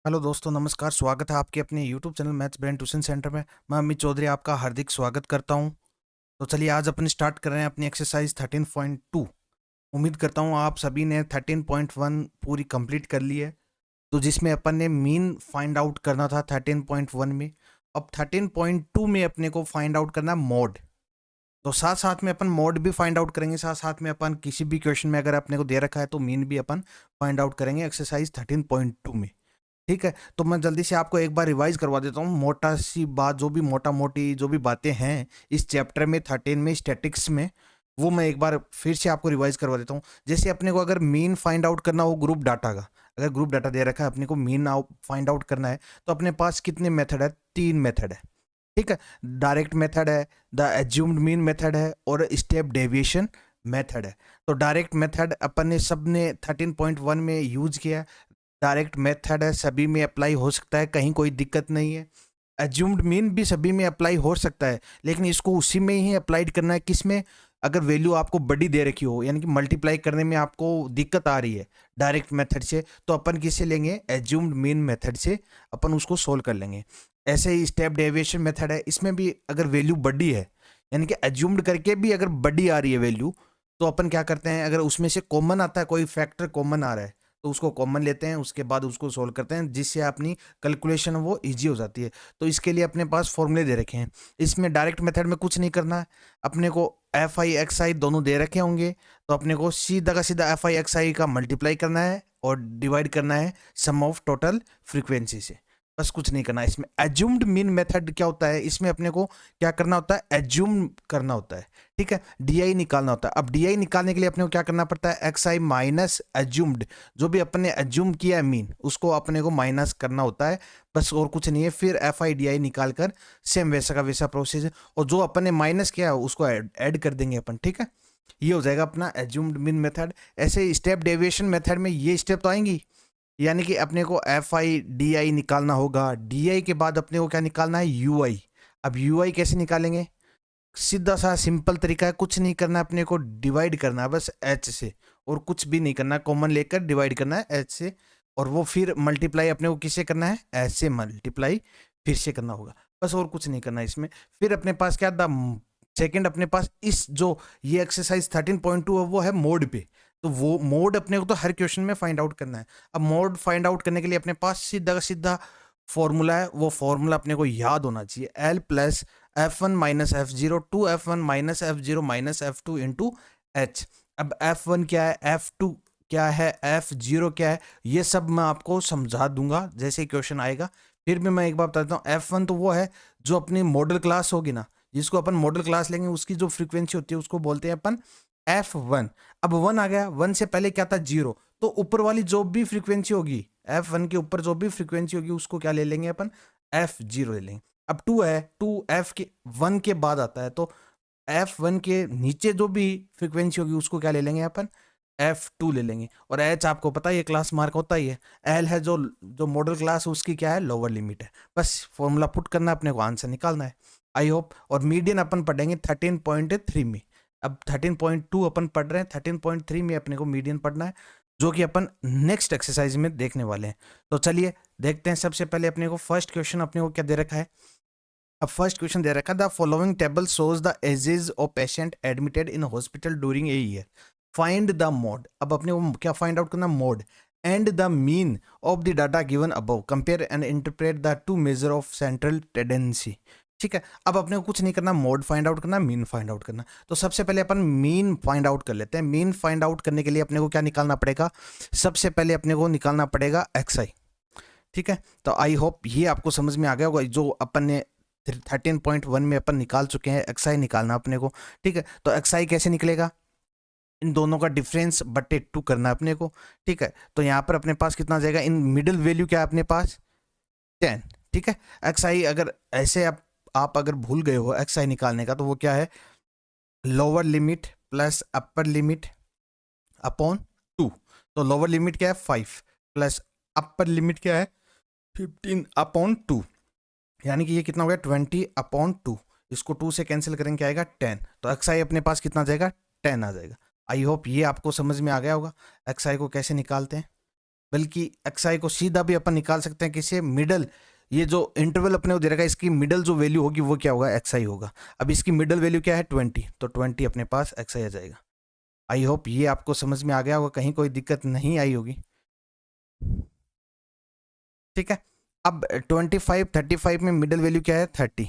Hello दोस्तों, नमस्कार। स्वागत है आपके अपने YouTube channel maths brain tuition centre में। मैं अमित चौधरी आपका हार्दिक स्वागत करता हूं। तो चलिए आज अपन स्टार्ट कर रहे हैं अपनी एक्सरसाइज 13.2। उम्मीद करता हूं आप सभी ने 13.1 पूरी कंप्लीट कर ली है। तो जिसमें अपन ने मीन फाइंड आउट करना था 13.1 में। अब 13.2 में अपने को फाइंड आउट करना है मोड। तो साथ साथ में अपन मोड भी फाइंड आउट करेंगे, साथ साथ में अपन किसी भी क्वेश्चन में अगर अपने को दे रखा है तो मीन भी अपन फाइंड आउट करेंगे एक्सरसाइज 13.2 में। ठीक है, तो मैं जल्दी से आपको एक बार रिवाइज करवा देता हूँ मोटा सी बात, जो भी मोटा मोटी जो भी बातें हैं इस चैप्टर में 13 में स्टैटिक्स में, वो मैं एक बार फिर से आपको रिवाइज करवा देता हूँ। जैसे अपने को अगर मीन फाइंड आउट करना हो ग्रुप डाटा का, अगर ग्रुप डाटा दे रखा है अपने को मीन फाइंड आउट करना है, तो अपने पास कितने मेथड है? 3 मेथड है। ठीक है, डायरेक्ट मेथड है, द एज्यूम्ड मीन मेथड है, और स्टेप डेविएशन मेथड है। तो डायरेक्ट मेथड अपन ने सब ने 13.1 में यूज किया। डायरेक्ट मेथड है, सभी में अप्लाई हो सकता है, कहीं कोई दिक्कत नहीं है। एज्यूम्ड मीन भी सभी में अप्लाई हो सकता है, लेकिन इसको उसी में ही अप्लाइड करना है किसमें? अगर वैल्यू आपको बड़ी दे रखी हो, यानी कि मल्टीप्लाई करने में आपको दिक्कत आ रही है डायरेक्ट मेथड से, तो अपन किससे लेंगे? एज्यूम्ड मीन मेथड से अपन उसको सोल्व कर लेंगे। ऐसे ही स्टेप डेविएशन मेथड है, इसमें भी अगर वैल्यू बड़ी है, यानी कि एज्यूम्ड करके भी अगर बड़ी आ रही है वैल्यू, तो अपन क्या करते हैं, अगर उसमें से कॉमन आता है, कोई फैक्टर कॉमन आ रहा है, तो उसको कॉमन लेते हैं, उसके बाद उसको सोल्व करते हैं, जिससे अपनी कैलकुलेशन वो इजी हो जाती है। तो इसके लिए अपने पास फॉर्मूले दे रखे हैं। इसमें डायरेक्ट मेथड में कुछ नहीं करना है, अपने को एफ आई एक्स आई दोनों दे रखे होंगे, तो अपने को सीधा का सीधा एफ आई एक्स आई का मल्टीप्लाई करना है और डिवाइड करना है सम ऑफ टोटल फ्रीक्वेंसी से। बस कुछ नहीं करना है। इसमें एज्यूम्ड मीन मेथड क्या होता है, इसमें अपने को क्या करना होता है? एज्यूम करना होता है। ठीक है, डी निकालना होता है। अब डी निकालने के लिए अपने को क्या करना पड़ता है? एक्स आई माइनस एज्यूम्ड, जो भी अपने ने एज्यूम किया है मीन, उसको अपने को माइनस करना होता है, बस और कुछ नहीं है। फिर एफ आई डी आई निकाल कर सेम वैसा का वैसा प्रोसेस है, और जो अपन ने माइनस किया है उसको ऐड कर देंगे अपन। ठीक है, ये हो जाएगा अपना एज्यूम्ड मीन मेथड। ऐसे स्टेप डेविएशन मेथड में ये स्टेप तो आएंगी, यानी कि अपने को एफ आई डी आई निकालना होगा, डी आई के बाद अपने को क्या निकालना है? You I. अब यू आई कैसे निकालेंगे? सीधा सा सिंपल तरीका है, कुछ नहीं करना है, अपने को डिवाइड करना है बस एच से, और कुछ भी नहीं करना है, कॉमन लेकर डिवाइड करना है एच से, और वो फिर मल्टीप्लाई अपने को किससे करना है? एच से मल्टीप्लाई फिर से करना होगा, बस और कुछ नहीं करना है इसमें। फिर अपने पास क्या था? सेकंड अपने पास इस जो ये एक्सरसाइज 13.2 है वो है मोड पे, तो वो मोड अपने को तो हर क्वेश्चन में फाइंड आउट करना है। अब मोड फाइंड आउट करने के लिए अपने पास सीधा सीधा फॉर्मूला है, वो फॉर्मूला अपने को याद होना चाहिए। L plus F one minus F zero two F one minus F zero minus F two into H. अब एफ वन क्या है, एफ टू क्या है, एफ जीरो क्या है, ये सब मैं आपको समझा दूंगा जैसे क्वेश्चन आएगा। फिर भी मैं एक बार बता देता हूँ, एफ वन तो वो है जो अपनी मॉडल क्लास होगी ना, जिसको अपन मॉडल क्लास लेंगे, उसकी जो फ्रीक्वेंसी होती है उसको बोलते हैं अपन एफ वन। अब वन आ गया, वन से पहले क्या था? जीरो। तो ऊपर वाली जो भी फ्रीक्वेंसी होगी, एफ वन के ऊपर जो भी फ्रीक्वेंसी होगी, उसको क्या ले लेंगे अपन? एफ जीरो ले लेंगे। अब टू है, टू एफ के वन के बाद आता है, तो एफ वन के नीचे जो भी फ्रीक्वेंसी होगी उसको क्या ले लेंगे अपन? एफ टू ले लेंगे। और एच आपको पता है ये क्लास मार्क होता ही है। एल है जो जो मॉडल क्लास, उसकी क्या है? लोअर लिमिट है। बस फॉर्मूला पुट करना है, अपने को आंसर निकालना है। I hope. और मीडियन अपन पढ़ेंगे 13.3 में। अब 13.2 अपन पढ़ रहे हैं, 13.3 में अपने को मीडियन पढ़ना है, जो कि अपन नेक्स्ट एक्सरसाइज में देखने वाले हैं। तो चलिए देखते हैं। सबसे पहले अपने को फर्स्ट क्वेश्चन अपने को क्या दे रखा है? अब फर्स्ट क्वेश्चन दे रखा है, the following table shows the ages of patient admitted in hospital during a year, find the mode. अब अपने को क्या फाइंड आउट करना? Mode and the mean of the data given above, compare and interpret the two measure of central tendency. ठीक है, अब अपने को कुछ नहीं करना, मोड फाइंड आउट करना, मीन फाइंड आउट करना। तो सबसे पहले अपन मीन फाइंड आउट कर लेते हैं। मीन फाइंड आउट करने के लिए अपने को क्या निकालना पड़ेगा? सबसे पहले अपने को निकालना पड़ेगा एक्स आई। ठीक है, तो आई होप ये आपको समझ में आ गया होगा, जो अपन ने 13.1 में अपन निकाल चुके हैं। एक्स आई निकालना अपने को। ठीक है, तो एक्स आई कैसे निकलेगा? इन दोनों का डिफरेंस बटे 2 करना है अपने को। ठीक है, तो यहाँ पर अपने पास कितना जाएगा? इन मिडिल वैल्यू क्या है अपने पास? 10। ठीक है, एक्स आई अगर ऐसे आप अगर भूल गए हो एक्स आई निकालने का, तो वो क्या है? Lower limit plus upper limit upon 2। तो लोअर लिमिट क्या है? 5 प्लस अपर लिमिट क्या है? 15 अपॉन 2, यानी कि ये कितना हो गया? 20 अपॉन 2। इसको 2 से कैंसिल करेंगे, क्या आएगा? 10। तो एक्स आई अपने पास कितना जाएगा? 10 आ जाएगा। आई होप ये आपको समझ में आ गया होगा एक्स आई को कैसे निकालते हैं। बल्कि xi को सीधा भी अपन निकाल सकते हैं किसी मिडल, ये जो इंटरवल अपने को दे रखा है इसकी मिडल जो वैल्यू होगी वो क्या होगा, xi होगा। अब इसकी मिडल वैल्यू क्या है 20, तो 20 अपने पास xi आ जाएगा। आई होप ये आपको समझ में आ गया होगा, कहीं कोई दिक्कत नहीं आई होगी। ठीक है, अब 25 35 में मिडल वैल्यू क्या है 30,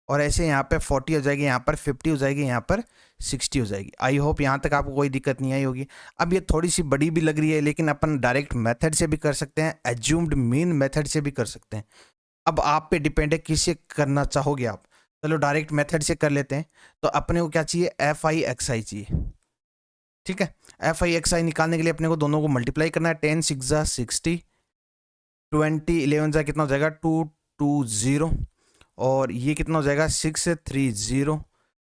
और ऐसे यहाँ पे 40 हो जाएगी, यहाँ पर 50 हो जाएगी, यहाँ पर 60 हो जाएगी। आई होप यहाँ तक आपको कोई दिक्कत नहीं आई होगी। अब ये थोड़ी सी बड़ी भी लग रही है, लेकिन अपन डायरेक्ट मेथड से भी कर सकते हैं, एज्यूम्ड मीन मेथड से भी कर सकते हैं। अब आप पे डिपेंड है किससे करना चाहोगे आप। चलो डायरेक्ट मेथड से कर लेते हैं। तो अपने को क्या चाहिए, एफ आई एक्स आई चाहिए। ठीक है, एफ आई एक्स आई निकालने के लिए अपने को दोनों को मल्टीप्लाई करना है। 10 6 जा 60, 20 11 जा कितना हो जाएगा 220, और ये कितना हो जाएगा 630,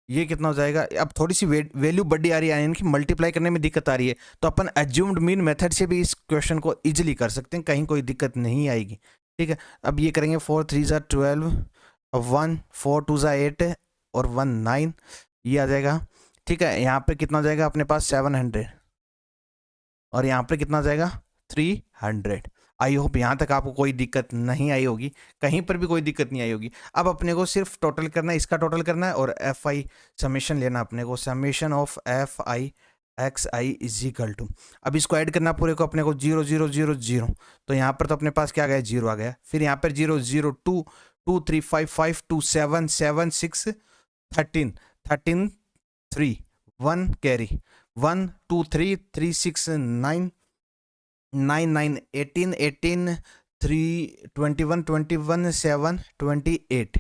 ये कितना हो जाएगा। अब थोड़ी सी वैल्यू बड़ी आ रही है, यानी कि मल्टीप्लाई करने में दिक्कत आ रही है, तो अपन एज्यूम्ड मीन मेथड से भी इस क्वेश्चन को इजीली कर सकते हैं, कहीं कोई दिक्कत नहीं आएगी। ठीक है, अब ये करेंगे 4 3 जा 12, 1 4 2 जा 8 और 1 9, ये आ जाएगा। ठीक है, यहाँ पे कितना जाएगा अपने पास 700, और यहाँ पे कितना जाएगा 300। आई होप यहाँ तक आपको कोई दिक्कत नहीं आई होगी, कहीं पर भी कोई दिक्कत नहीं आई होगी। अब अपने को सिर्फ टोटल करना है, इसका टोटल करना है, और एफ आई समेशन लेना अपने को, summation of F I x i is equal to, अब इसको ऐड करना पूरे को अपने को 0 0 0 0, तो यहाँ पर तो अपने पास क्या आ गया 0 आ गया, फिर यहाँ पर 0 0 2 2 3 5 5 2 7 7 6 13 13 3 1 कैरी 1 2 3 3 6 9 9 9 18 18 3 21 21 7 28,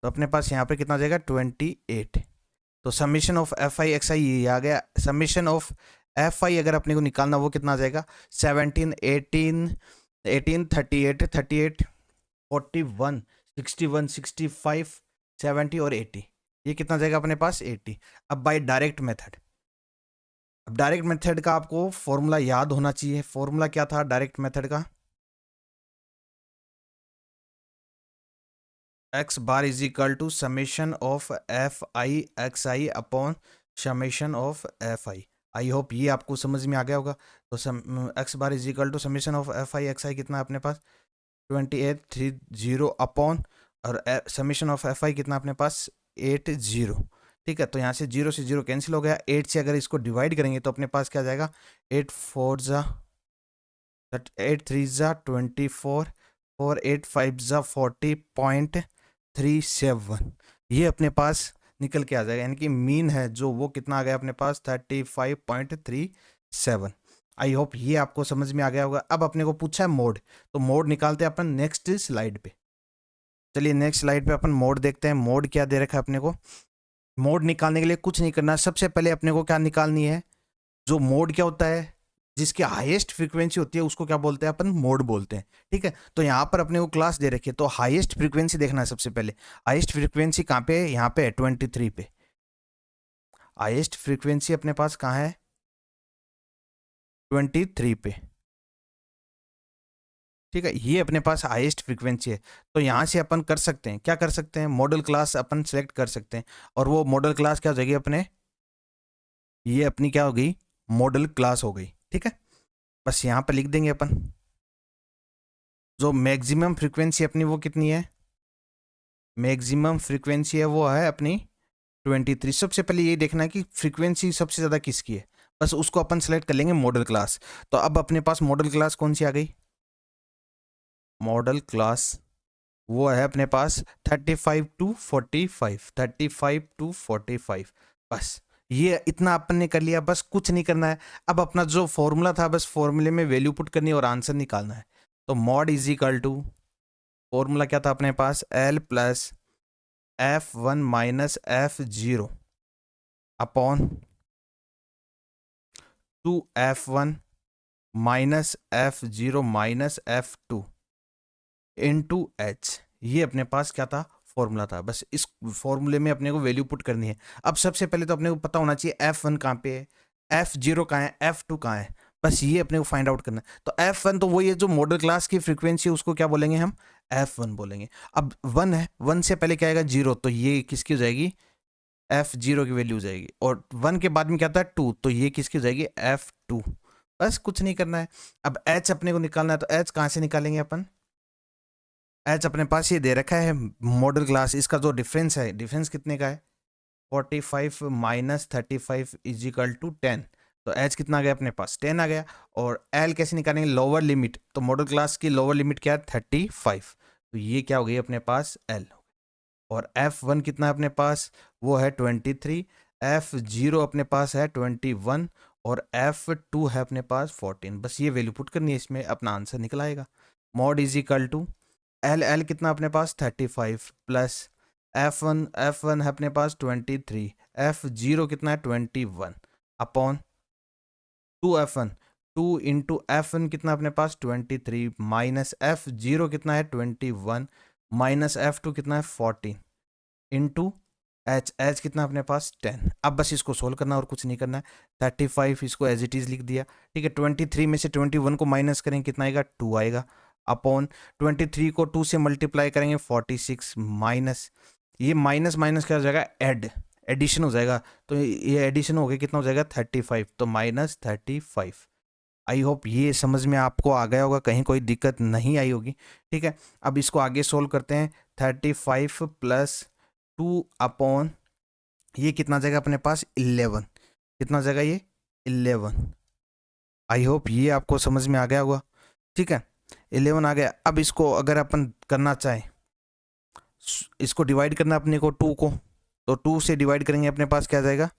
तो अपने पास यहाँ पे कितना आ जाएगा 28। तो summation of F I x I ये आ गया। समीशन ऑफ एफ आई अगर अपने को निकालना वो कितना आ जाएगा 17 18 18 38 38 41 61 65 70 और 80, ये कितना जाएगा अपने पास 80। अब बाय डायरेक्ट मेथड, अब डायरेक्ट मेथड का आपको फॉर्मूला याद होना चाहिए। फॉर्मूला क्या था डायरेक्ट मेथड का, X bar is equal to summation of F I x I upon summation of F I. I hope ये आपको समझ में आ गया होगा। तो x bar is equal to summation of F I x I कितना अपने पास 2830 अपॉन, और समेशन ऑफ एफ आई कितना अपने पास 80। ठीक है, तो यहाँ से 0 से 0 कैंसिल हो गया, 8 से अगर इसको डिवाइड करेंगे तो अपने पास क्या आ जाएगा 8 4 जा 8 3 जा 24 4 8 5 जा 40.37, ये अपने पास निकल के आ जाएगा, यानी कि मीन है जो वो कितना आ गया अपने पास 35.37। आई होप ये आपको समझ में आ गया होगा। अब अपने को पूछा है मोड, तो मोड निकालते हैं अपन नेक्स्ट स्लाइड पे। चलिए नेक्स्ट स्लाइड पे अपन मोड देखते हैं। मोड क्या दे रखा है अपने को, मोड निकालने के लिए कुछ नहीं करना, सबसे पहले अपने को क्या निकालनी है, जो मोड क्या होता है जिसकी हाईएस्ट फ्रीक्वेंसी होती है उसको क्या बोलते हैं अपन मोड बोलते हैं। ठीक है, तो यहाँ पर अपने को क्लास दे रखी है, तो हाईएस्ट फ्रीक्वेंसी देखना है सबसे पहले। हाईएस्ट फ्रीक्वेंसी कहाँ पे है, यहाँ पे है 23 पे। हाईएस्ट फ्रीक्वेंसी अपने पास कहाँ है 23 पे। ठीक है, ये अपने पास हाईएस्ट फ्रीक्वेंसी है, तो यहाँ से अपन कर सकते हैं, क्या कर सकते हैं, मॉडल क्लास अपन सेलेक्ट कर सकते हैं, और वो मॉडल क्लास क्या हो जाएगी अपने, ये अपनी क्या हो गई मॉडल क्लास हो गई। ठीक है, बस यहाँ पर लिख देंगे अपन, जो मैक्सिमम फ्रीक्वेंसी अपनी वो कितनी है, मैक्सिमम फ्रीक्वेंसी है वो है अपनी 23। सबसे पहले ये देखना है कि फ्रीक्वेंसी सबसे ज़्यादा किसकी है, बस उसको अपन सेलेक्ट कर लेंगे मॉडल क्लास। तो अब अपने पास मॉडल क्लास कौन सी आ गई, मॉडल क्लास वो है अपने पास 35 to 45, 35 to 45। बस ये इतना अपन ने कर लिया, बस कुछ नहीं करना है। अब अपना जो फॉर्मूला था बस फॉर्मूले में वैल्यू पुट करनी है और आंसर निकालना है। तो mode is equal to, formula क्या था अपने पास L plus F1 minus F0 upon 2F1 minus F0 minus F2 into H। ये अपने पास क्या था फॉर्मूला था, बस इस फॉर्मूले में अपने को वैल्यू पुट करनी है। अब सबसे पहले तो अपने को पता होना चाहिए F1 कहाँ पे है, F0 कहाँ है, F2 कहाँ है, बस ये अपने को फाइंड आउट करना है। तो F1 तो वही है जो मॉडल क्लास की फ्रीक्वेंसी, उसको क्या बोलेंगे हम F1 बोलेंगे। अब 1 है, 1 से पहले क्या आएगा 0, तो ये किसकी हो जाएगी F0 की वैल्यू हो जाएगी, और 1 के बाद में क्या था 2, तो ये किसकी हो जाएगी F2। बस कुछ नहीं करना है। अब एच अपने को निकालना है, तो एच कहाँ से निकालेंगे अपन? एच अपने पास ये दे रखा है मॉडल क्लास, इसका जो डिफरेंस है, डिफरेंस कितने का है? 45 माइनस 35 इज इक्वल टू 10। तो एच कितना आ गया अपने पास? 10 आ गया। और एल कैसे निकालेंगे? लोअर लिमिट, तो मॉडल क्लास की लोअर लिमिट क्या है? 35। तो ये क्या हो गई अपने पास? एल। और F1 कितना है अपने पास? वो है 23। F0 अपने पास है 21 और F2 है अपने पास 14। बस ये वैल्यू पुट करनी है, इसमें अपना आंसर निकल आएगा। Mode is equal to L कितना अपने पास? 35 प्लस F1 है अपने पास 23, F0 कितना है? 21 अपॉन 2F1, 2 इंटू F1 कितना अपने पास? 23 माइनस F0 कितना है? 21 माइनस F2 कितना है? 14 इंटू एच कितना अपने पास? 10। अब बस इसको सोल्व करना और कुछ नहीं करना है। 35 इसको एज इट इज लिख दिया, ठीक है। 23 में से 21 को माइनस करेंगे, कितना आएगा? 2 आएगा। अपॉन 23 को 2 से मल्टीप्लाई करेंगे 46 माइनस, ये माइनस माइनस क्या हो जाएगा? एडिशन हो जाएगा। तो ये एडिशन हो गया, कितना हो जाएगा? 35। तो माइनस 35। आई होप ये समझ में आपको आ गया होगा, कहीं कोई दिक्कत नहीं आई होगी, ठीक है। अब इसको आगे सोल्व करते हैं। 35 प्लस 2 अपॉन ये कितना जाएगा अपने पास? 11। कितना जाएगा ये? 11। आई होप ये आपको समझ में आ गया होगा, ठीक है। 11 आ गया। अब इसको अगर अपन करना चाहें, इसको डिवाइड करना अपने को 2 को, तो 2 से डिवाइड करेंगे, अपने पास क्या जाएगा?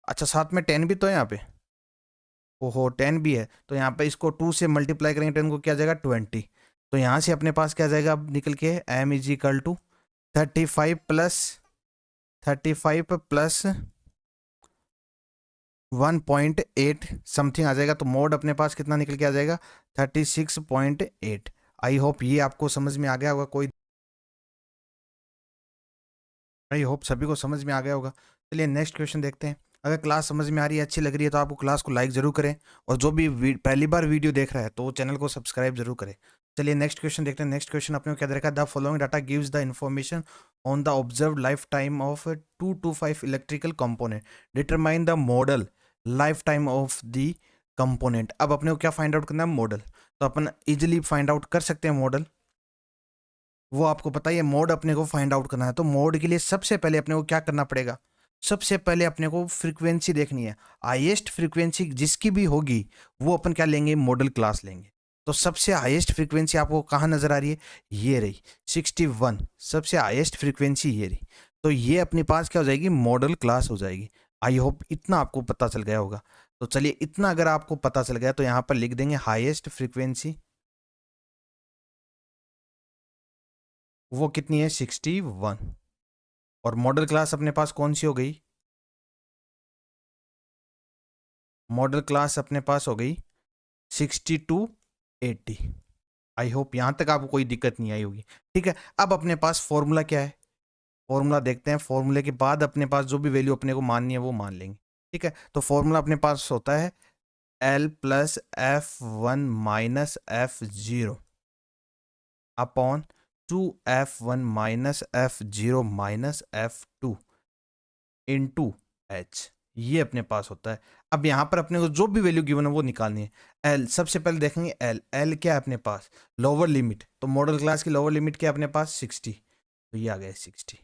अच्छा, साथ में 10 भी तो है यहाँ पे। ओहो, 10 भी है, तो यहाँ पे इसको 2 से मल्टीप्लाई करेंगे, 10 को क्या जाएगा? 20। तो यहाँ से अपने पास क्या जाएगा अब निकल के? M is equal to 35 plus 1.8 something आ जाएगा। तो मोड अपने पास कितना निकल के आ जाएगा? 36.8। आई होप ये आपको समझ में आ गया होगा, कोई आई होप सभी को समझ में आ गया होगा। चलिए नेक्स्ट क्वेश्चन देखते हैं। अगर क्लास समझ में आ रही है, अच्छी लग रही है, तो आपको क्लास को लाइक जरूर करें, और जो भी पहली बार वीडियो देख रहा है तो वो चैनल को सब्सक्राइब जरूर करें। चलिए नेक्स्ट क्वेश्चन देखते हैं। नेक्स्ट क्वेश्चन अपने को क्या दे रखा है? The following data gives the information on the observe life time of 2 to 5 electrical component, determine the model life time of the component. अब अपने को क्या फाइंड आउट करना है? मॉडल। तो अपन इजिली फाइंड आउट कर सकते हैं मॉडल, वो आपको पता ही है। मोड अपने को फाइंड आउट करना है, तो मोड के लिए सबसे पहले अपने को क्या करना पड़ेगा? सबसे पहले अपने को फ्रीक्वेंसी देखनी है। हाईएस्ट फ्रीक्वेंसी जिसकी भी होगी वो अपन क्या लेंगे? मॉडल क्लास लेंगे। तो सबसे हाईएस्ट फ्रीक्वेंसी आपको कहाँ नजर आ रही है? ये रही 61, सबसे हाईएस्ट फ्रीक्वेंसी ये रही। तो ये अपने पास क्या हो जाएगी? मॉडल क्लास हो जाएगी। आई होप इतना आपको पता चल गया होगा। तो चलिए, इतना अगर आपको पता चल गया तो यहाँ पर लिख देंगे हाईएस्ट फ्रीक्वेंसी, वो कितनी है? 61। और मॉडल क्लास अपने पास कौन सी हो गई? मॉडल क्लास अपने पास हो गई 6280। आई होप यहाँ तक आपको कोई दिक्कत नहीं आई होगी, ठीक है। अब अपने पास फॉर्मूला क्या है? फॉर्मूला देखते हैं। फॉर्मूले के बाद अपने पास जो भी वैल्यू अपने को माननी है वो मान लेंगे, ठीक है। तो फॉर्मूला अपने पास होता है L plus F1 minus F0 upon 2F1 minus F0 minus F2 into H, ये अपने पास होता है। अब यहाँ पर अपने को जो भी वैल्यू गिवन है वो निकालनी है। एल सबसे पहले देखेंगे, एल क्या है अपने पास? Lower limit. तो मॉडल क्लास की लोअर लिमिट क्या है अपने पास? 60। तो ये आ गया 60।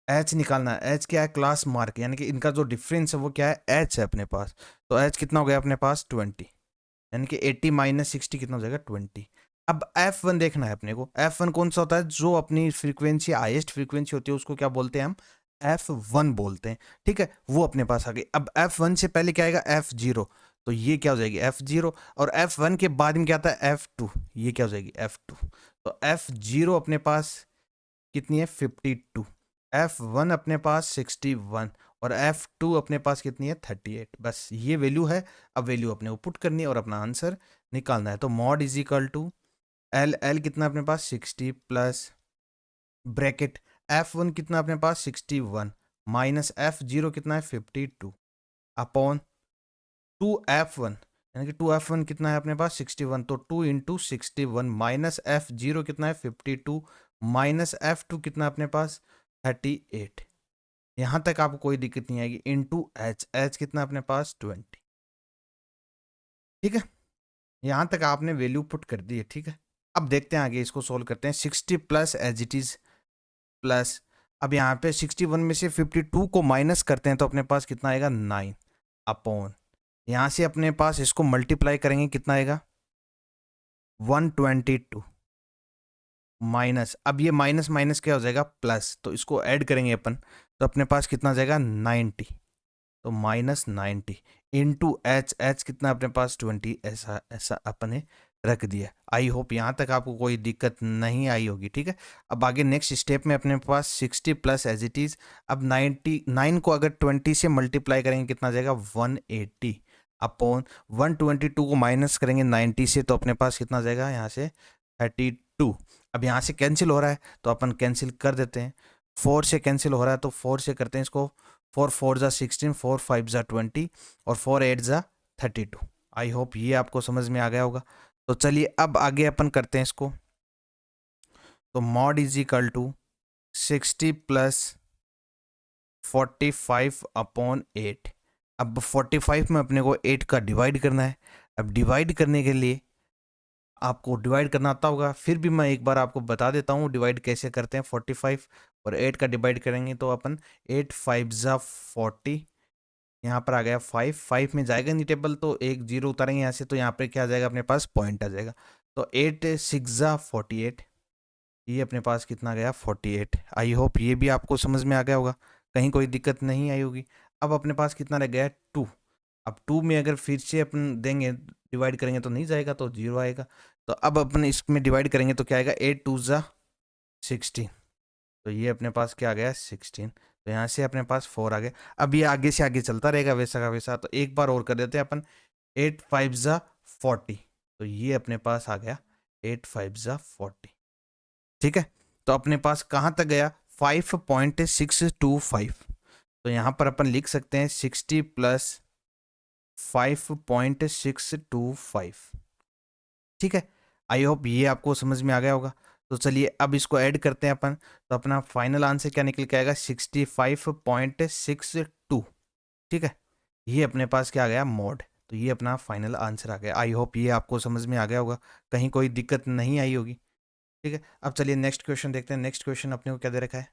एच निकालना है। एच क्या है? क्लास मार्क, यानी कि इनका जो डिफरेंस है वो क्या है? एच है अपने पास। तो एच कितना हो गया अपने पास? 20, यानी कि 80 माइनस 60 कितना हो जाएगा? 20। अब F1 देखना है अपने को। F1 कौन सा होता है? जो अपनी फ्रीक्वेंसी हाईएस्ट फ्रीक्वेंसी होती है उसको क्या बोलते हैं हम? F1 बोलते हैं, ठीक है। वो अपने पास आ गई। अब F1 से पहले क्या आएगा? F0। तो ये क्या हो जाएगी? F0। और F1 के बाद में क्या आता है? F2। ये क्या हो जाएगी? F2। तो F0 अपने पास कितनी है? 52। F1 अपने पास 61 और F2 अपने पास कितनी है? 38। बस ये वैल्यू है। अब वैल्यू अपने को पुट करनी है और अपना आंसर निकालना है। तो mode is equal to L कितना अपने पास? 60 प्लस ब्रैकेट F1 कितना अपने पास? 61 माइनस F0 कितना है? 52 अपॉन 2F1, यानी कि 2F1 कितना है अपने पास? 61। तो 2 इंटू 61 माइनस F0 कितना है? 52 माइनस F2 कितना अपने पास? 38। यहाँ तक आपको कोई दिक्कत नहीं आएगी। इनटू एच, एच कितना अपने पास 20। ठीक है, यहाँ तक आपने वैल्यू पुट कर दी है। ठीक है, अब देखते हैं आगे, इसको सोल्व करते हैं। 60 plus as it is plus, अब यहाँ पे 61 में से 52 को माइनस करते हैं तो अपने पास कितना आएगा 9 अपॉन, यहाँ से अपने पास इसको मल्टीप्लाई करेंगे कितना आएगा 122 माइनस, अब ये माइनस माइनस क्या हो जाएगा प्लस, तो इसको ऐड करेंगे अपन तो अपने पास कितना आ जाएगा 90, तो माइनस 90 इंटू एच, एच कितना अपने पास 20, ऐसा ऐसा अपने रख दिया। आई होप यहाँ तक आपको कोई दिक्कत नहीं आई होगी। ठीक है, अब आगे नेक्स्ट स्टेप में अपने पास 60 प्लस एज इट इज, अब 99 को अगर 20 से मल्टीप्लाई करेंगे कितना आ जाएगा 180 अपॉन 122 को माइनस करेंगे 90 से तो अपने पास कितना आ जाएगा यहाँ से 32। अब यहाँ से कैंसिल हो रहा है तो अपन कैंसिल कर देते हैं, 4 से कैंसिल हो रहा है तो 4 से करते हैं इसको, 4 4 जा 16, 4 5 जा 20 और 4 8 जा 32। आई होप ये आपको समझ में आ गया होगा। तो चलिए अब आगे अपन करते हैं इसको, तो mode is equal to 60 plus 45 upon 8। अब 45 में अपने को 8 का डिवाइड करना है। अब डिवाइड करने के लिए आपको डिवाइड करना आता होगा, फिर भी मैं एक बार आपको बता देता हूँ डिवाइड कैसे करते हैं। 45 और 8 का डिवाइड करेंगे तो अपन 8 5 जा 40, यहाँ पर आ गया 5, 5 में जाएगा नहीं टेबल तो एक जीरो उतारेंगे यहाँ से तो यहाँ पे क्या आ जाएगा अपने पास पॉइंट आ जाएगा, तो 8 6 जा 48, ये अपने पास कितना गया 48। आई होप ये भी आपको समझ में आ गया होगा, कहीं कोई दिक्कत नहीं आई होगी। अब अपने पास कितना रह गया 2, अब 2 में अगर फिर से अपन देंगे डिवाइड करेंगे तो नहीं जाएगा तो जीरो आएगा, तो अब अपन इसमें डिवाइड करेंगे तो क्या आएगा 8 2 जा 16, तो ये अपने पास क्या आ गया 16, तो यहाँ से अपने पास 4 आ गया। अब ये आगे से आगे चलता रहेगा वैसा का वैसा, तो एक बार और कर देते हैं अपन 8 5 जा 40, तो ये अपने पास आ गया 8 5 जा 40। ठीक है, तो अपने पास कहाँ तक गया 5.625, तो यहाँ पर अपन लिख सकते हैं 60 प्लस 5.625। ठीक है, आई होप ये आपको समझ में आ गया होगा। तो चलिए अब इसको ऐड करते हैं अपन, तो अपना फाइनल आंसर क्या निकल के आएगा 65.62। ठीक है, ये अपने पास क्या आ गया मोड, तो ये अपना फाइनल आंसर आ गया। आई होप ये आपको समझ में आ गया होगा, कहीं कोई दिक्कत नहीं आई होगी। ठीक है, अब चलिए नेक्स्ट क्वेश्चन देखते हैं। नेक्स्ट क्वेश्चन अपने को क्या दे रखा है,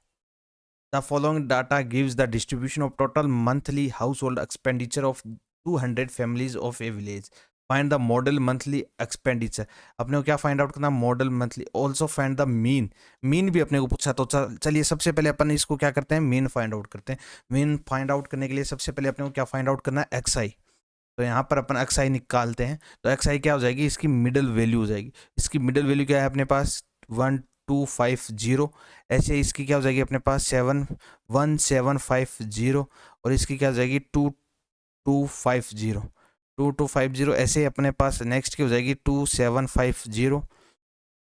the following data gives the distribution of total monthly house hold expenditure of 200 families of A village, find the model monthly expenditure. अपने को क्या फाइंड आउट करना model monthly, also find the mean, mean भी अपने को पूछा, तो चलिए सबसे पहले अपन इसको क्या करते हैं मीन फाइंड आउट करते हैं। मीन फाइंड आउट करने के लिए सबसे पहले अपने को क्या फाइंड आउट करना है एक्सआई, तो यहाँ पर अपन एक्सआई निकालते हैं, तो एक्सआई क्या हो जाएगी इसकी मिडल वैल्यू हो जाएगी। इसकी मिडल वैल्यू क्या है अपने पास 1250, ऐसे इसकी क्या हो जाएगी अपने पास 71750 और इसकी क्या हो जाएगी 2250, ऐसे अपने पास नेक्स्ट की हो जाएगी 2750,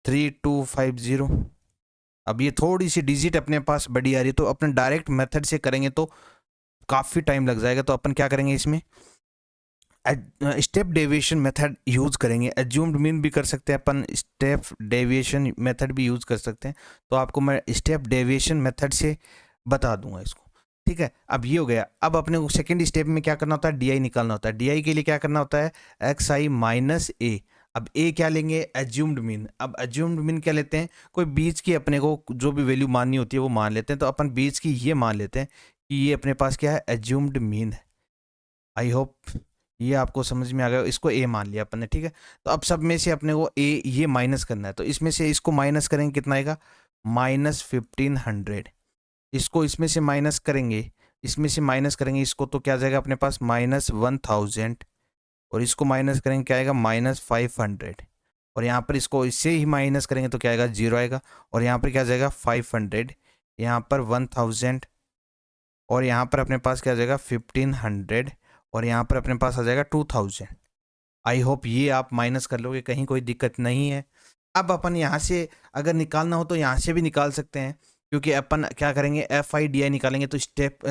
3250। अब ये थोड़ी सी डिजिट अपने पास बड़ी आ रही है, तो अपने डायरेक्ट मेथड से करेंगे तो काफ़ी टाइम लग जाएगा, तो अपन क्या करेंगे इसमें स्टेप डेविएशन मेथड यूज़ करेंगे। एज्यूम्ड मीन भी कर सकते हैं अपन, स्टेप डेविएशन मेथड भी यूज़ कर सकते हैं, तो आपको मैं स्टेप डेविएशन मेथड से बता दूंगा इसको। ठीक है, अब ये हो गया। अब अपने को सेकेंड स्टेप में क्या करना होता है डीआई निकालना होता है। डीआई के लिए क्या करना होता है एक्स आई माइनस ए। अब ए क्या लेंगे एज्यूम्ड मीन। अब एज्यूम्ड मीन क्या लेते हैं, कोई बीच की अपने को जो भी वैल्यू माननी होती है वो मान लेते हैं, तो अपन बीच की ये मान लेते हैं कि ये अपने पास क्या है एज्यूम्ड मीन है। आई होप ये आपको समझ में आ गया, इसको ए मान लिया अपन ने। ठीक है, तो अब सब में से अपने को ए ये माइनस करना है, तो इसमें से इसको माइनस करेंगे कितना आएगा -1500, इसको इसमें से माइनस करेंगे, इसमें से माइनस करेंगे इसको तो क्या आ जाएगा अपने पास -1000 और इसको माइनस करेंगे क्या आएगा -500 और यहाँ पर इसको इससे ही माइनस करेंगे तो क्या आएगा 0 आएगा और यहाँ पर क्या आ जाएगा 500, यहाँ पर 1000 और यहाँ पर अपने पास क्या आ जाएगा 1500 और यहाँ पर अपने पास आ जाएगा 2000। आई होप ये आप माइनस कर लोगे, कहीं कोई दिक्कत नहीं है। अब अपन यहाँ से अगर निकालना हो तो यहाँ से भी निकाल सकते हैं, क्योंकि अपन क्या करेंगे FIDI निकालेंगे तो स्टेप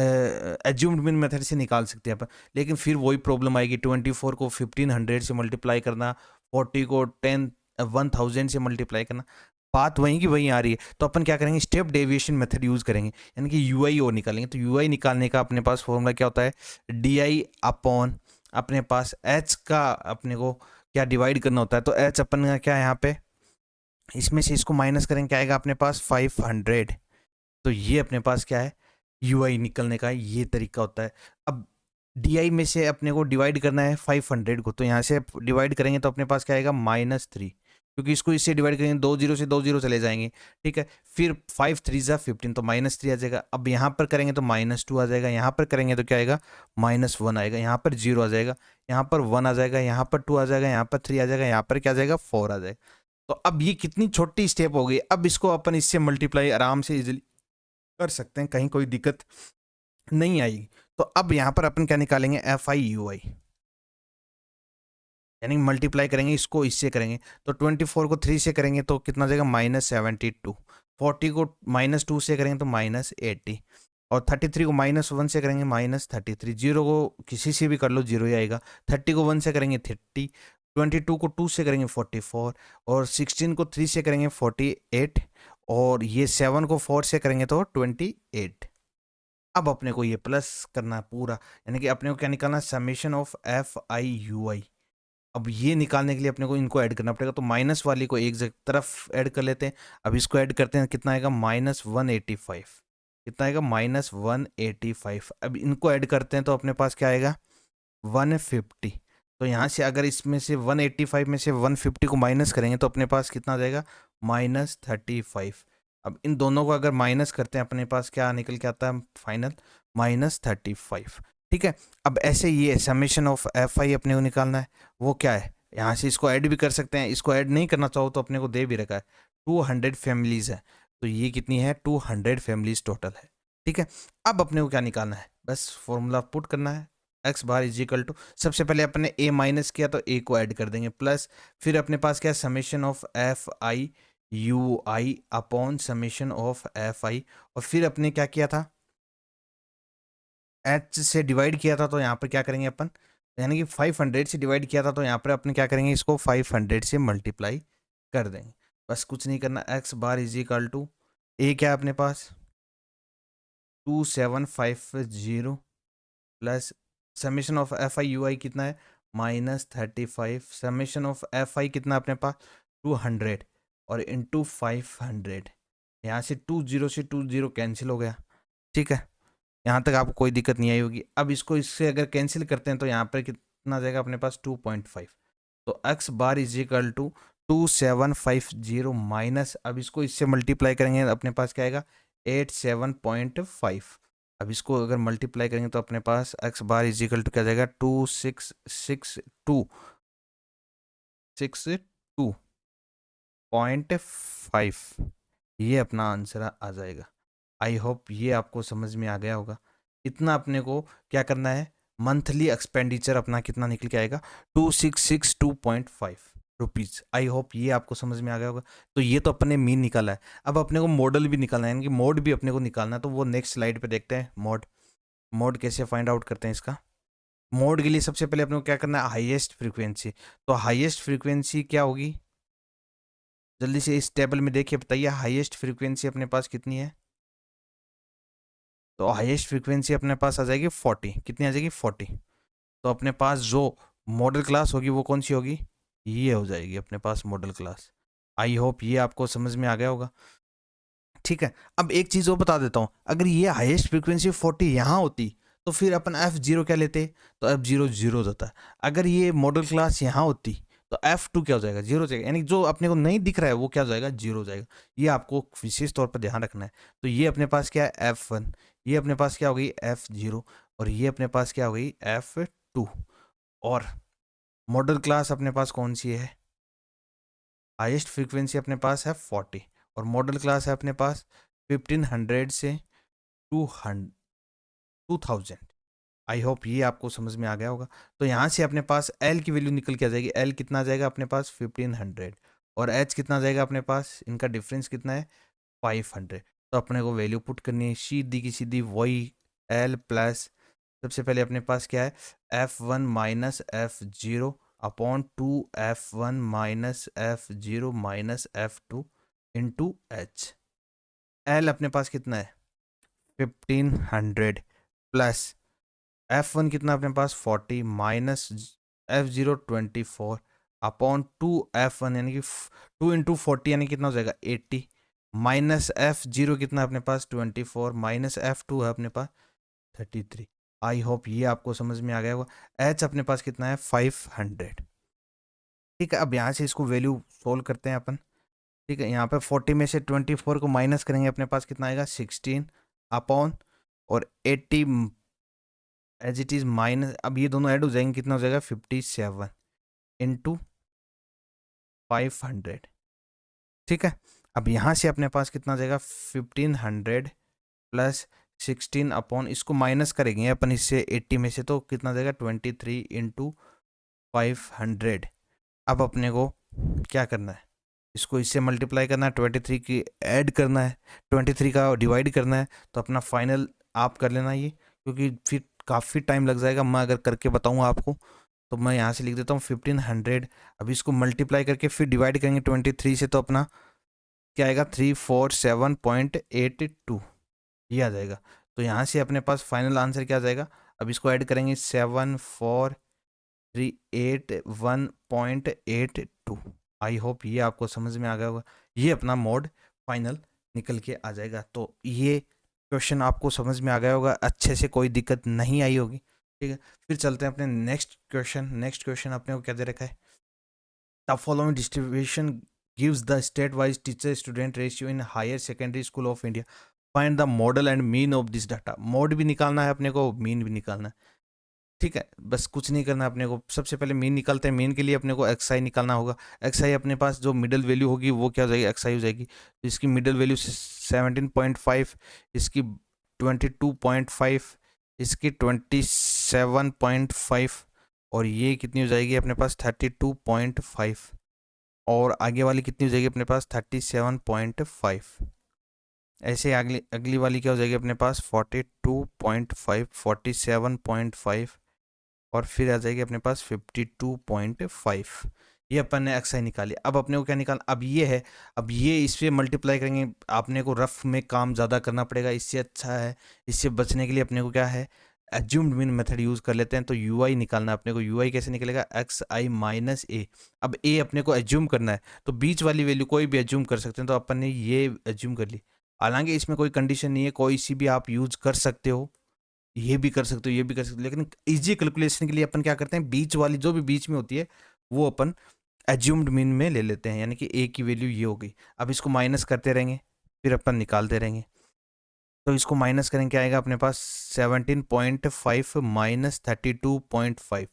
एज्यूम्ड मीन मेथड से निकाल सकते हैं अपन, लेकिन फिर वही प्रॉब्लम आएगी 24 को 1500 से मल्टीप्लाई करना, 40 को 10,000 से मल्टीप्लाई करना, बात वहीं की वहीं आ रही है। तो अपन क्या करेंगे, स्टेप डेविएशन मेथड यूज करेंगे, यानी कि यूआई और निकालेंगे। तो यूआई निकालने का अपने पास फॉर्मूला क्या होता है, डी आई अपॉन अपने पास एच का अपने को क्या डिवाइड करना होता है। तो एच अपन का क्या है यहाँ पे, इसमें से इसको माइनस करेंगे, क्या आएगा अपने पास 500। तो ये अपने पास क्या है, यूआई निकलने का ये तरीका होता है। अब डी में से अपने को डिवाइड करना है 500 को, तो यहाँ से डिवाइड करेंगे तो अपने पास क्या आएगा -3, क्योंकि इसको इससे डिवाइड करेंगे 2 जीरो से 2 जीरो चले जाएंगे, ठीक है। फिर 5 3 ज़ा 15, तो -3 आ जाएगा। अब यहाँ पर करेंगे तो -2 आ जाएगा, यहाँ पर करेंगे तो क्या आएगा -1 आएगा, यहाँ पर 0 आ जाएगा, यहाँ पर 1 आ जाएगा, यहाँ पर 2 आ जाएगा, यहाँ पर 3 आ जाएगा, यहाँ पर क्या आ जाएगा 4 आ जाएगा। तो अब ये कितनी छोटी स्टेप हो गई। अब इसको अपन इससे मल्टीप्लाई आराम से इजिली कर सकते हैं, कहीं कोई दिक्कत नहीं आएगी। तो अब यहाँ पर अपन क्या निकालेंगे, एफ आई यू आई, यानी मल्टीप्लाई करेंगे इसको इससे करेंगे। तो 24 को 3 से करेंगे तो कितना जाएगा -72, 40 को -2 से करेंगे तो -80, और 33 को -1 से करेंगे -33, 0 को किसी से भी कर लो 0 ही आएगा, 30 को 1 से करेंगे 30, 22 को 2 से करेंगे 44, और 16 को 3 से करेंगे 48, और ये 7 को 4 से करेंगे तो 28। अब अपने को ये प्लस करना है पूरा, यानी कि अपने को क्या निकालना है, summation of F I U I. अब ये निकालने के लिए अपने को इनको ऐड करना पड़ेगा, तो माइनस वाली को एक तरफ ऐड कर लेते हैं। अब इसको ऐड करते हैं, कितना आएगा -185, कितना आएगा -185। अब इनको ऐड करते हैं तो अपने पास क्या आएगा 150। तो यहाँ से अगर इसमें से 185 में से 150 को माइनस करेंगे तो अपने पास कितना आ जाएगा -35। अब इन दोनों को अगर माइनस करते हैं अपने पास क्या निकल के आता है फाइनल, -35, ठीक है। अब ऐसे ये समेशन ऑफ एफ आई अपने को निकालना है, वो क्या है, यहाँ से इसको ऐड भी कर सकते हैं, इसको ऐड नहीं करना चाहो तो अपने को दे भी रखा है 200 फैमिलीज है। तो ये कितनी है 200 फैमिलीज टोटल है, ठीक है। अब अपने को क्या निकालना है, बस फॉर्मूला पुट करना है, x bar is equal to, सबसे पहले अपने ए माइनस किया तो ए को ऐड कर देंगे प्लस, फिर अपने पास क्या है summation of F I U I upon summation of F I, और फिर अपने क्या किया था एच से डिवाइड किया था, तो यहाँ पर क्या करेंगे अपन, यानी कि 500 से डिवाइड किया था तो यहाँ पर अपन क्या करेंगे इसको 500 से मल्टीप्लाई कर देंगे। बस कुछ नहीं करना, X bar is equal to A क्या है अपने पास 2750 plus summation of F I U I कितना है -35, समेशन ऑफ एफ आई कितना अपने पास 200 और इंटू 500। यहाँ से 20 से 20 कैंसिल हो गया, ठीक है। यहाँ तक आपको कोई दिक्कत नहीं आई होगी। अब इसको इससे अगर कैंसिल करते हैं तो यहाँ पर कितना आ जाएगा अपने पास 2.5। तो x bar is equal to 2750 minus, अब इसको इससे मल्टीप्लाई करेंगे अपने पास क्या आएगा 87.5। अब इसको अगर मल्टीप्लाई करेंगे तो अपने पास X bar is equal to क्या जाएगा 2662.5, ये अपना आंसर आ जाएगा। आई होप ये आपको समझ में आ गया होगा। इतना अपने को क्या करना है, मंथली एक्सपेंडिचर अपना कितना निकल के आएगा 2662.5 रुपीज़। आई होप ये आपको समझ में आ गया होगा। तो ये तो अपने मीन निकाला है, अब अपने को मॉडल भी निकालना है, यानी कि मोड भी अपने को निकालना है। तो वो नेक्स्ट स्लाइड पे देखते हैं मोड, मोड कैसे फाइंड आउट करते हैं इसका। मोड के लिए सबसे पहले अपने को क्या करना है, हाईएस्ट फ्रीक्वेंसी। तो हाईएस्ट फ्रीक्वेंसी क्या होगी, जल्दी से इस टेबल में देखिए बताइए हाईएस्ट फ्रीक्वेंसी अपने पास कितनी है। तो हाईएस्ट फ्रीक्वेंसी अपने पास आ जाएगी 40, कितनी आ जाएगी 40। तो अपने पास जो मॉडल क्लास होगी वो कौन सी होगी, ये हो जाएगी अपने पास मॉडल क्लास। आई होप ये आपको समझ में आ गया होगा, ठीक है। अब एक चीज़ और बता देता हूँ, अगर ये हाईएस्ट फ्रीक्वेंसी 40 यहाँ होती तो फिर अपन F0 क्या लेते, तो F0 जीरो होता है। अगर ये मॉडल क्लास यहाँ होती तो F2 क्या हो जाएगा, जीरो हो जाएगा, यानी जो अपने को नहीं दिख रहा है वो क्या हो जाएगा, जीरो हो जाएगा। ये आपको विशेष तौर पर ध्यान रखना है। तो ये अपने पास क्या है F1, ये अपने पास क्या हो गई F0, और ये अपने पास क्या हो गई F2। और मॉडल क्लास अपने पास कौन सी है, हाईएस्ट फ्रीक्वेंसी अपने पास है 40, और मॉडल क्लास है अपने पास 1500 से 2000। आई होप ये आपको समझ में आ गया होगा। तो यहाँ से अपने पास एल की वैल्यू निकल के आ जाएगी, एल कितना आ जाएगा अपने पास 1500, और एच कितना आ जाएगा अपने पास, इनका डिफरेंस कितना है 500। तो अपने को वैल्यू पुट करनी है सीधी की सीधी वही एल प्लस, सबसे पहले अपने पास क्या है F1 minus F0 upon 2 F1 minus F0 minus F2 into H. L अपने पास कितना है 1500 प्लस F1 कितना अपने पास 40 माइनस F0 24 अपॉन 2 F1 यानी कि 2 × 40 यानी कितना हो जाएगा 80 माइनस F0 कितना अपने पास 24 माइनस F2 है अपने पास 33। आई होप ये आपको समझ में आ गया होगा। H अपने पास कितना है 500। ठीक है, अब यहाँ से इसको वैल्यू सोल्व करते हैं अपन। ठीक है, यहाँ पे 40 में से 24 को माइनस करेंगे, अपने पास कितना आएगा 16 अपॉन और 80 एज इट इज माइनस, अब ये दोनों ऐड हो जाएंगे, कितना हो जाएगा 57 इंटू 500। ठीक है, अब यहाँ से अपने पास कितना हो जाएगा 1500 प्लस 16 अपॉन, इसको माइनस करेंगे अपन इससे 80 में से, तो कितना हो जाएगा 23 इंटू 500। अब अपने को क्या करना है, इसको इससे मल्टीप्लाई करना है, 23 की ऐड करना है, 23 का डिवाइड करना है, तो अपना फाइनल आप कर लेना ये, क्योंकि फिर काफ़ी टाइम लग जाएगा। मैं अगर करके बताऊंगा आपको, तो मैं यहाँ से लिख देता हूँ 1500। अब इसको मल्टीप्लाई करके फिर डिवाइड करेंगे 23 से, तो अपना क्या आएगा 347.82 ये आ जाएगा। तो यहाँ से अपने पास फाइनल आंसर क्या आ जाएगा, अब इसको ऐड करेंगे 74,381.82। आई होप ये आपको समझ में आ गया होगा। ये अपना मोड फाइनल निकल के आ जाएगा। तो ये क्वेश्चन आपको समझ में आ गया होगा, अच्छे से कोई दिक्कत नहीं आई होगी। ठीक है, फिर चलते हैं अपने नेक्स्ट क्वेश्चन। नेक्स्ट क्वेश्चन अपने को क्या दे रखा है, the following distribution gives the state wise teacher student ratio in higher secondary school of India, find the modal and mean of this data. Mode भी निकालना है अपने को, मीन भी निकालना है। ठीक है, बस कुछ नहीं करना अपने को, सबसे पहले मीन निकालते हैं। मीन के लिए अपने को एक्स आई निकालना होगा। एक्स आई अपने पास जो मिडल वैल्यू होगी वो क्या हो जाएगी, एक्स आई हो जाएगी। तो इसकी मिडल वैल्यू 17.5, इसकी 22.5, इसकी 27.5, और ये कितनी हो जाएगी अपने पास 32.5, और आगे वाली कितनी हो जाएगी अपने पास 37.5। ऐसे अगली अगली वाली क्या हो जाएगी अपने पास 42.5, 47.5, और फिर आ जाएगी अपने पास 52.5। ये अपन ने एक्स आई निकाली। अब अपने को क्या निकालना, अब ये है, अब ये इस पर मल्टीप्लाई करेंगे। आपने को रफ में काम ज़्यादा करना पड़ेगा, इससे अच्छा है, इससे बचने के लिए अपने को क्या है एज्यूम्ड मीन मेथड यूज़ कर लेते हैं। तो यू आई निकालना है अपने को। यू आई कैसे निकलेगा, एक्स आई माइनस ए। अब ए अपने को एज्यूम करना है, तो बीच वाली वैल्यू कोई भी एज्यूम कर सकते हैं, तो अपन ने ये एज्यूम कर ली। हालांकि इसमें कोई कंडीशन नहीं है, कोई सी भी आप यूज कर सकते हो, ये भी कर सकते हो, ये भी कर सकते हो, लेकिन इजी कैलकुलेशन के लिए अपन क्या करते हैं, बीच वाली जो भी बीच में होती है वो अपन एज्यूम्ड मीन में ले लेते हैं, यानी कि ए की वैल्यू ये हो गई। अब इसको माइनस करते रहेंगे, फिर अपन निकालते रहेंगे। तो इसको माइनस करेंगे, क्या आएगा अपने पास 17.5 माइनस 32.5,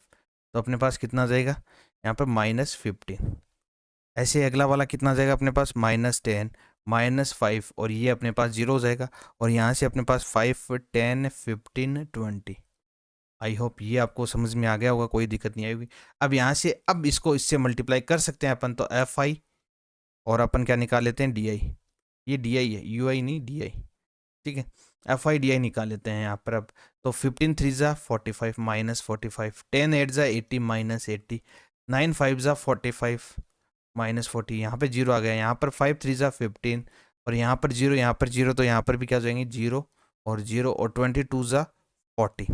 तो अपने पास कितना जाएगा यहाँ पर -15। ऐसे अगला वाला कितना जाएगा अपने पास -10 -5, और ये अपने पास 0 हो जाएगा, और यहाँ से अपने पास 5 10 15 20। आई होप ये आपको समझ में आ गया होगा, कोई दिक्कत नहीं आएगी। अब यहाँ से अब इसको इससे मल्टीप्लाई कर सकते हैं अपन, तो एफ आई, और अपन क्या निकाल लेते हैं डी आई। ये डी आई है, यू आई नहीं, डी आई। ठीक है, एफ आई डी आई निकाल लेते हैं यहाँ पर। अब तो 15 3 ज़ा 45 माइनस 45, 10 8 ज़ा 80 माइनस 80, 9 5 ज़ा 45 माइनस 40, यहाँ पे 0 आ गया। यहाँ पर 5 3 ज़ा 15, और यहाँ पर 0, यहाँ पर 0, तो यहाँ पर भी क्या हो जाएंगे 0 और 0, और 22 ज़ा 40।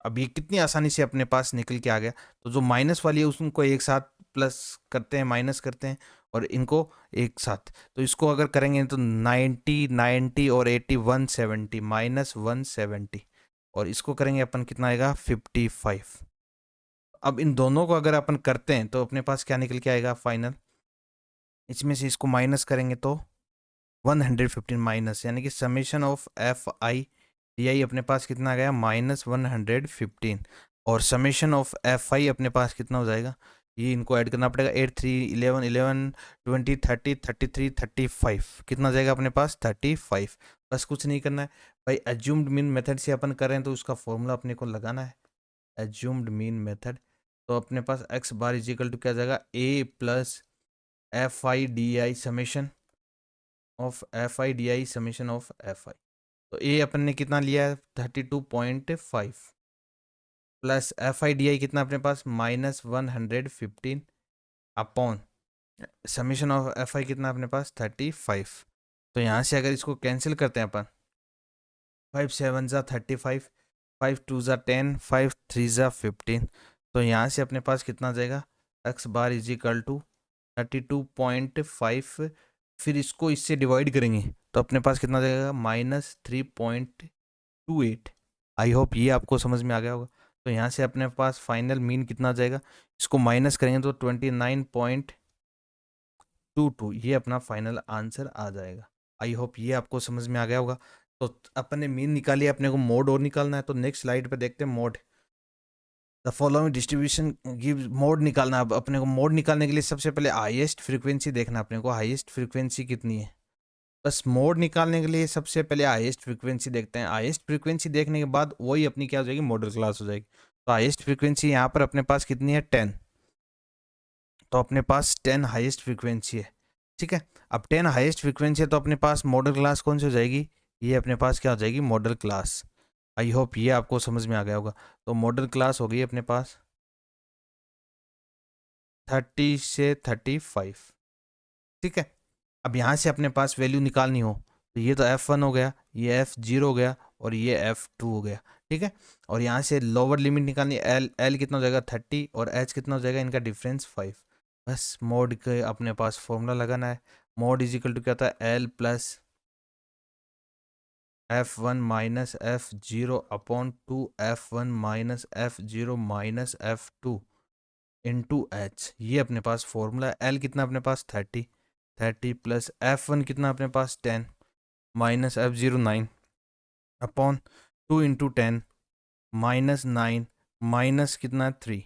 अब ये कितनी आसानी से अपने पास निकल के आ गया। तो जो माइनस वाली है उसको एक साथ प्लस करते हैं, माइनस करते हैं, और इनको एक साथ। तो इसको अगर करेंगे तो 90 90 और 80 170 माइनस 170, और इसको करेंगे अपन कितना आएगा 55। अब इन दोनों को अगर अपन करते हैं तो अपने पास क्या निकल के आएगा फाइनल, इसमें से इसको माइनस करेंगे तो 115 माइनस, यानी कि summation of F I D आई अपने पास कितना आ गया -115, और समेशन ऑफ एफ आई अपने पास कितना हो जाएगा, ये इनको ऐड करना पड़ेगा 8 3 11 11 20 30 33 35, कितना हो जाएगा अपने पास 35। बस कुछ नहीं करना है भाई, एज्यूम्ड मीन मेथड से अपन कर रहे हैं तो उसका फॉर्मूला अपने को लगाना है, एज्यूम्ड मीन मेथड। तो अपने पास X bar is equal to क्या जाएगा A plus F I D I summation of F I D I summation of F I. तो ए अपन ने कितना लिया है 32.5, plus F I D I कितना अपने पास -115 upon summation of F I कितना अपने पास 35। तो यहाँ से अगर इसको कैंसिल करते हैं अपन, 5 7 ज़ा 35, 5 2 ज़ा 10, 5 3 ज़ा 15। तो यहाँ से अपने पास कितना आ जाएगा, x bar is equal to 32.5। फिर इसको इससे डिवाइड करेंगे तो अपने पास कितना आ जाएगा, -3.28। आई होप ये आपको समझ में आ गया होगा। तो यहाँ से अपने पास फाइनल मीन कितना आ जाएगा, इसको माइनस करेंगे तो 29.22, ये अपना फाइनल आंसर आ जाएगा। आई होप ये आपको समझ में आ गया होगा। तो अपने मीन निकालिए, अपने को मोड और निकालना है। तो नेक्स्ट स्लाइड पे देखते हैं mode. The following distribution give mode निकालना। अब अपने को मोड निकालने के लिए सबसे पहले हाईएस्ट फ्रीक्वेंसी देखना, अपने को हाईएस्ट फ्रीक्वेंसी कितनी है। बस मोड निकालने के लिए सबसे पहले हाईएस्ट फ्रीक्वेंसी देखते हैं। हाईएस्ट फ्रीक्वेंसी देखने के बाद वही अपनी क्या हो जाएगी, मॉडल क्लास हो जाएगी। तो हाईएस्ट फ्रीक्वेंसी यहाँ पर अपने पास कितनी है, 10। तो अपने पास 10 हाईएस्ट फ्रीक्वेंसी है। ठीक है, अब 10 हाईएस्ट फ्रीक्वेंसी है तो अपने पास मॉडल क्लास कौन सी हो जाएगी, ये अपने पास क्या हो जाएगी, मॉडल क्लास। आई होप ये आपको समझ में आ गया होगा। तो मॉडल क्लास हो गई अपने पास 30 से 35। ठीक है, अब यहाँ से अपने पास वैल्यू निकालनी हो तो ये तो F1 हो गया, ये F0 हो गया और ये F2 हो गया। ठीक है, और यहाँ से लोअर लिमिट निकालनी, L कितना हो जाएगा 30 और H कितना हो जाएगा, इनका डिफरेंस 5। बस मोड के अपने पास फॉर्मूला लगाना है। मोड इज इक्वल टू क्या होता है, L plus F1 minus F0 upon 2 F1 minus F0 minus F2 into H। ये अपने पास फॉर्मूला है। L कितना अपने पास 30 प्लस F1 कितना अपने पास 10 minus F0 9 upon 2 into 10 minus 9 minus कितना 3।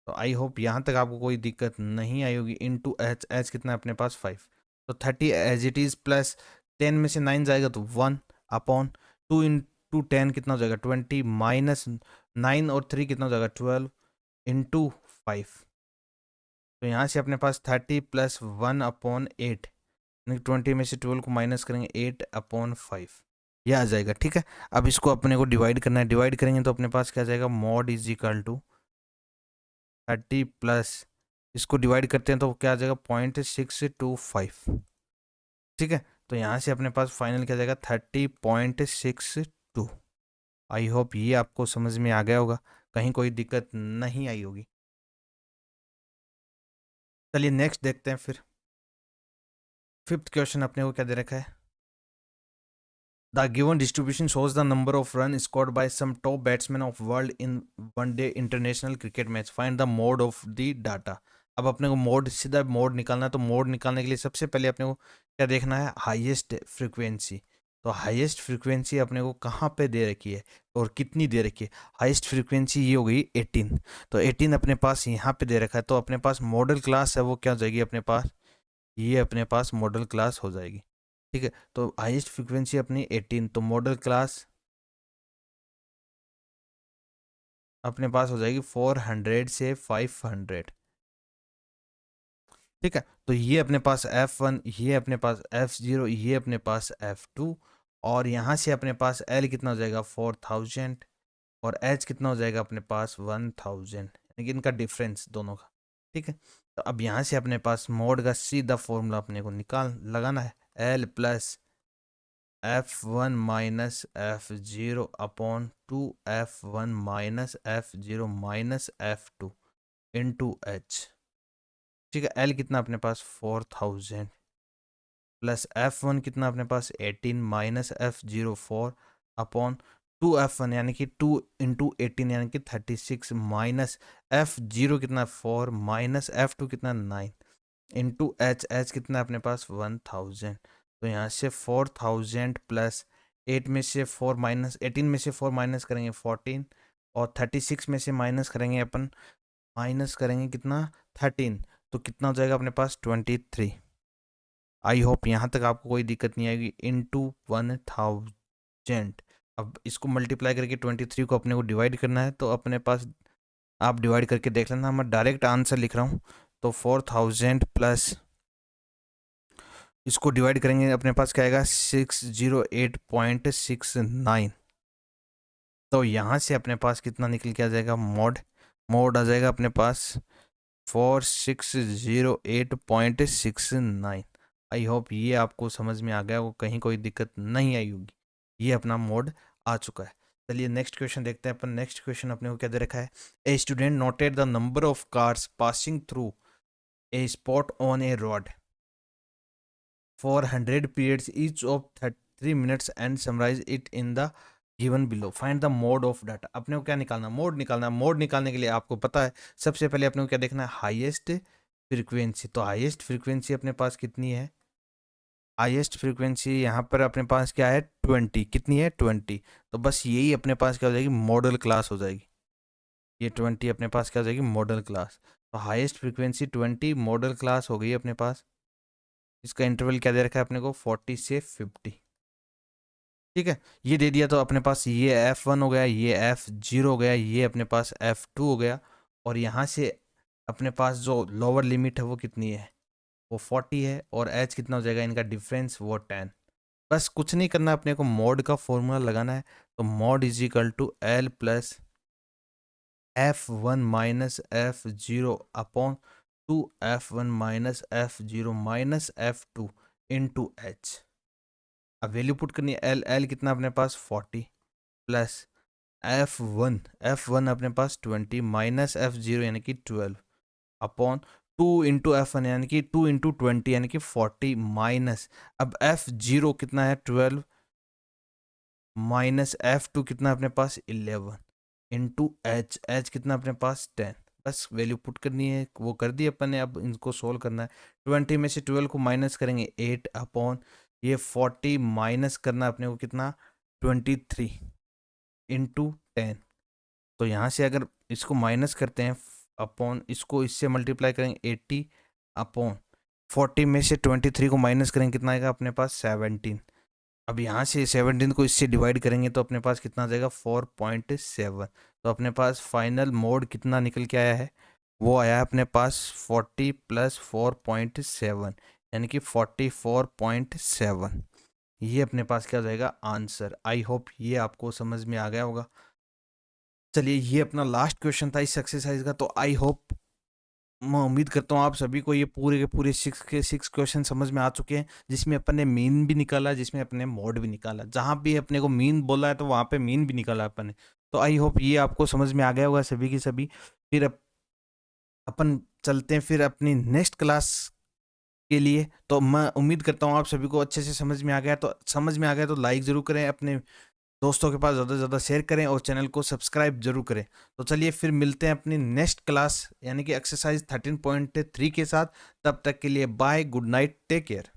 तो आई होप यहाँ तक आपको कोई दिक्कत नहीं आई होगी। इंटू H कितना अपने पास 5। तो 30 एज इट इज़ प्लस 10 में से 9 जाएगा तो 1 अपॉन 2 इंटू 10 कितना हो जाएगा 20 माइनस 9 और 3 कितना हो जाएगा 12 इंटू 5। तो यहाँ से अपने पास 30 प्लस 1 अपॉन 8, 20 में से 12 को माइनस करेंगे 8 अपॉन 5, यह आ जाएगा। ठीक है, अब इसको अपने को डिवाइड करना है। डिवाइड करेंगे तो अपने पास क्या जाएगा, mode is equal to 30 plus, इसको डिवाइड करते हैं तो क्या आ जाएगा 0.625। ठीक है, तो यहाँ से अपने पास फाइनल क्या जाएगा 30.62। आई होप ये आपको समझ में आ गया होगा, कहीं कोई दिक्कत नहीं आई होगी। चलिए नेक्स्ट देखते हैं फिर। फिफ्थ क्वेश्चन अपने को क्या दे रखा है, the given distribution shows the number of run scored by some top batsman of world in one day international cricket match, find the mode of the data. अब अपने को मोड, सीधा मोड निकालना है। तो मोड निकालने के लिए सबसे पहले अपने को क्या देखना है, हाईएस्ट फ्रीक्वेंसी। तो हाईएस्ट फ्रीक्वेंसी अपने को कहाँ पे दे रखी है और कितनी दे रखी है। हाईएस्ट फ्रीक्वेंसी ये हो गई 18। तो 18 अपने पास यहाँ पे दे रखा है। तो अपने पास मॉडल क्लास है वो क्या हो जाएगी अपने पास, ये अपने पास मॉडल क्लास हो जाएगी। ठीक है, तो हाईएस्ट फ्रीक्वेंसी अपनी 18, तो मॉडल क्लास अपने पास हो जाएगी 400 से 500। ठीक है, तो ये अपने पास F1, ये अपने पास F0, ये अपने पास F2, और यहाँ से अपने पास L कितना हो जाएगा 4000 और H कितना हो जाएगा अपने पास 1000, यानी कि इनका डिफरेंस दोनों का। ठीक है, तो अब यहाँ से अपने पास मोड का सीधा फॉर्मूला अपने को निकाल लगाना है, L plus F1 minus F0 upon 2 F1 minus F0 minus F2 into H। ठीक है, L कितना अपने पास 4000 प्लस F1 कितना अपने पास 18 माइनस F0 4 अपॉन 2 F1 यानी कि 2 इंटू 18 यानी कि 36 माइनस F0 कितना 4 माइनस F2 कितना 9 इंटू H कितना अपने पास 1000। तो यहाँ से 4000 प्लस 8 में से 4 माइनस 18 में से 4 माइनस करेंगे 14 और 36 में से माइनस करेंगे अपन, माइनस करेंगे कितना 13, तो कितना हो जाएगा अपने पास 23। आई होप यहाँ तक आपको कोई दिक्कत नहीं आएगी। इंटू 1000, अब इसको मल्टीप्लाई करके 23 को अपने को डिवाइड करना है। तो अपने पास आप डिवाइड करके देख लेना, मैं डायरेक्ट आंसर लिख रहा हूँ। तो 4000 प्लस इसको डिवाइड करेंगे अपने पास क्या आएगा 608.69। तो यहाँ से अपने पास कितना निकल के आ जाएगा, मोड आ जाएगा अपने पास 4608.69। आई होप ये आपको समझ में आ गया, वो कहीं कोई दिक्कत नहीं आई होगी। ये अपना मोड आ चुका है। चलिए नेक्स्ट क्वेश्चन देखते हैं अपन। नेक्स्ट क्वेश्चन अपने को क्या दे रखा है? A student noted the number of cars passing through a spot on A road for 100 periods each of 3 minutes and summarize it in the given below. Find the mode of data. अपने को क्या निकालना? Mode निकालना है। Mode निकालने के लिए आपको पता है सबसे पहले अपने को क्या देखना है? Highest frequency. तो हाईएस्ट फ्रीक्वेंसी अपने पास कितनी है? हाईएस्ट फ्रीक्वेंसी यहाँ पर अपने पास क्या है? 20। कितनी है? 20। तो बस यही अपने पास क्या हो जाएगी? मॉडल क्लास हो जाएगी। ये 20 अपने पास क्या हो जाएगी? Model class. तो हाईएस्ट फ्रीक्वेंसी 20 मॉडल क्लास हो गई अपने पास। इसका इंटरवल क्या दे रखा है अपने को? 40 से 50। ठीक है, ये दे दिया। तो अपने पास ये F1 हो गया, ये F0 हो गया, ये अपने पास F2 हो गया। और यहाँ से अपने पास जो लोअर लिमिट है वो कितनी है? वो 40 है। और H कितना हो जाएगा इनका डिफरेंस? वो 10। बस कुछ नहीं करना, अपने को मोड का फॉर्मूला लगाना है। तो mode is equal to L plus F1 minus F0 upon 2F1 minus F0 minus F2 into H। अब वैल्यू पुट करनी है। एल कितना अपने पास? 40 प्लस F1 अपने पास 20 माइनस F0 यानी कि 12 अपॉन 2 इंटू F1 यानी कि 2 इंटू 20 यानी कि 40 माइनस, अब F0 कितना है? 12 माइनस F2 कितना अपने पास? 11 इंटू H कितना अपने पास? 10। बस वैल्यू पुट करनी है, वो कर दी अपन ने। अब इनको सोल्व करना है। 20 में से 12 को माइनस करेंगे 8 अपॉन ये 40 माइनस करना अपने को कितना? 23 इंटू 10। तो यहाँ से अगर इसको माइनस करते हैं अपॉन इसको इससे मल्टीप्लाई करेंगे 80 अपॉन 40 में से 23 को माइनस करेंगे कितना आएगा अपने पास? 17। अब यहाँ से 17 को इससे डिवाइड करेंगे तो अपने पास कितना आ जाएगा? 4.7। तो अपने पास फाइनल मोड कितना निकल के आया है? वो आया है अपने पास 40 प्लस 4.7 यानी कि 44.7। ये अपने पास क्या हो जाएगा? आंसर। आई होप ये आपको समझ में आ गया होगा। चलिए ये अपना लास्ट क्वेश्चन था इस एक्सरसाइज का। तो आई होप, मैं उम्मीद करता हूँ आप सभी को ये पूरे के पूरे 6 क्वेश्चन समझ में आ चुके हैं, जिसमें अपन ने मीन भी निकाला, जिसमें अपने मोड भी निकाला। जहाँ भी अपने को मीन बोला है तो वहाँ पे मीन भी निकाला अपन ने। तो आई होप ये आपको समझ में आ गया होगा सभी की सभी। फिर अपन चलते हैं फिर अपनी नेक्स्ट क्लास के लिए। तो मैं उम्मीद करता हूँ आप सभी को अच्छे से समझ में आ गया। तो समझ में आ गया तो लाइक ज़रूर करें, अपने दोस्तों के पास ज़्यादा से ज़्यादा शेयर करें और चैनल को सब्सक्राइब जरूर करें। तो चलिए फिर मिलते हैं अपनी नेक्स्ट क्लास यानी कि एक्सरसाइज 13.3 के साथ। तब तक के लिए bye, good night, take care.